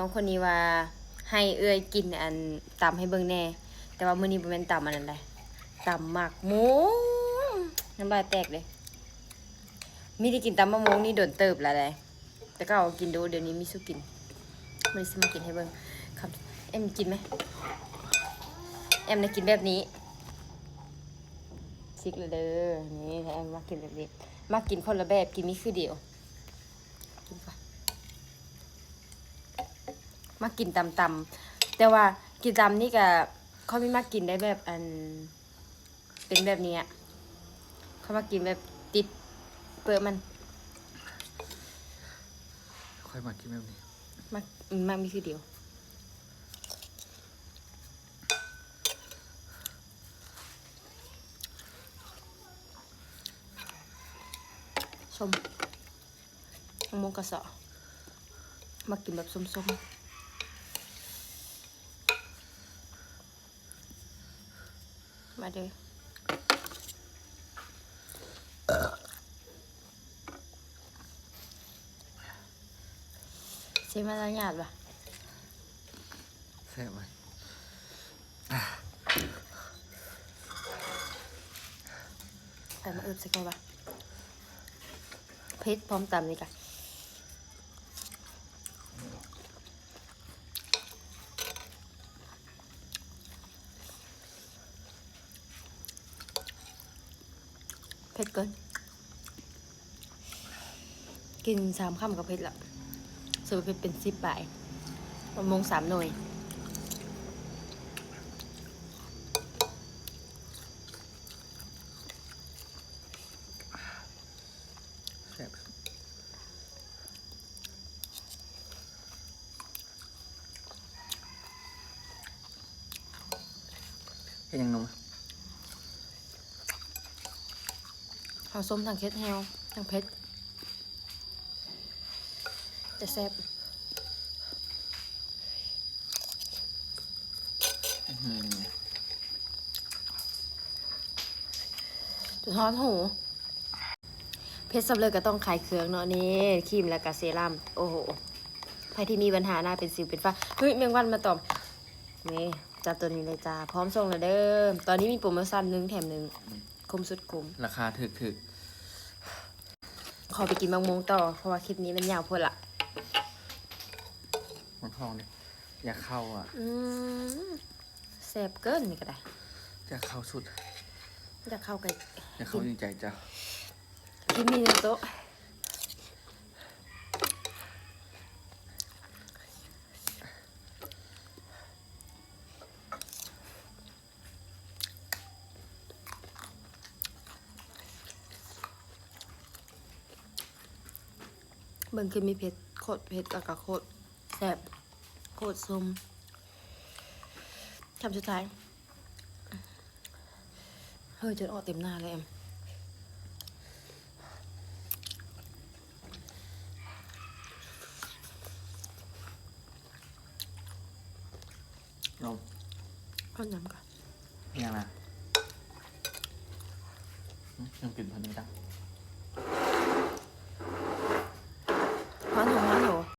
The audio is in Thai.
น้องคนนี้ว่าให้เอื้อยกินอันตำให้เบิ่งแน่แต่ว่ามื้อนี้บ่แม่นตำอันนั้นใดตำหมักหมูน้ำลายแตกเลยมีได้กินตำมะม่วงนี่โดนเติบแล้วได้แต่ก็เอากินดูเดี๋ยวนี้มีสู้กินมื้อนี้สิมากินให้เบิ่งครับเอ็มกินไหมเอ็มได้กินแบบนี้ซิกเลยเด้อนี่ถ้าเอ็มมากินแบบนี้มากินคนละแบบกินนี่คือเดียวกินก่อนมากินตำแต่ว่ากินตำนี่ก็เขาไม่มากินได้แบบอันเป็นแบบนี้เขามากินแบบติดเปลือกมันค่อยมากินแบบนี้มามีคือเดียวส้มมะม่วงกระเสาะมากินแบบส้มๆมาเด้อเสียมาแล้วหยาดป่ะแซ่บไหมใส่มาอึบสักหน่อยป่ะเพชรพร้อมตำนี่กันเผ็ดเกินกิน3 คำกับเผ็ดละส่วนเผ็ดเป็น10 บาทมะม่วง3 หน่วยแซ่บเห็นยังนมเอาส้มทางเค็ดแฮวทางเผ็ดจะแซ่บจุดฮ้อนหูเพชรสำเร็จก็ต้องขายเครื่องเนาะนี่ครีมและกาเซรั่มโอ้โหใครที่มีปัญหาหน้าเป็นสิวเป็นฝ้าเฮ้ยแมงวันมาตอมนี่จัดตัวนี้เลยจ้าพร้อมส่งเลยเด้อตอนนี้มีโปรโมชั่น1 แถม 1คุ้มสุดคุ้มราคาถึกขอไปกินมะม่วงต่อเพราะว่าคลิปนี้มันยาวพอละมันทองเลยอยากเข้าอ่ะแซ่บเกินนี่ก็ได้อยากเข้าสุดอยากเข้ากันอยากเข้าจริงใจจ้ะกินมีในโต๊ะเบิ่งคือมีเผ็ดโคตรเผ็ดกับโคตรแซ่บโคตรส้มคำสุดท้ายเฮ้ยจะออกเต็มหน้าเลยนมข้าวยำก่อนยังนะยังกินพันนี้จ้ะ